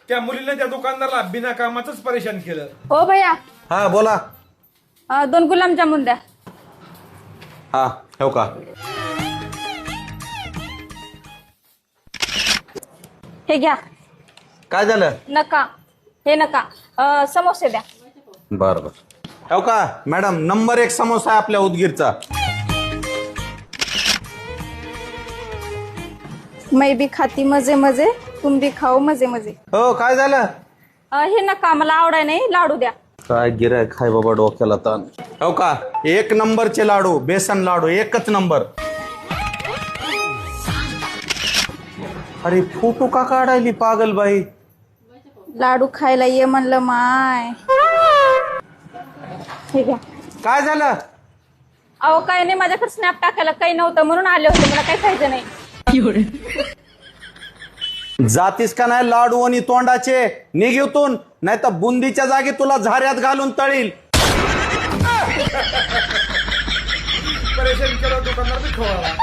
त्या मुलीने त्या दुकानदाराला बिना कामाचंच परेशान केलं. हो भैया हा बोला. 2 गुलाबजामुन द्या. हा हो का. हे घ्या. काय झालं? नका हे नका. समोसे द्या. बर बर. हो का मॅडम, नंबर 1 समोसा आहे आपल्या उदगीरचा. मैं भी खाती मजे मजे, तुम भी खाओ मजे मजे. हो काय झालं? हे नका, मला आवडाय नाही. लाडू द्या. काय गिराय खाय बाबा, डोक्याला ताण. हो का, 1 नंबरचे लाडू, बेसन लाडू, 1च नंबर. अरे फोटो का काढायली पागल बाई? लाडू खायला ये म्हणलं माय. हे घ्या. काय झालं? अहो काय नाही, माझ्याकडे स्नॅप टाकायला काही नव्हतं म्हणून आले होते. मला काही खायचं नाही. जातीस का नाही लाडू आणि तोंडाचे? निघून, नाही तर बुंदीच्या जागी तुला झाऱ्यात घालून तळील. परेशान केलं दुकानदार बी खवळला.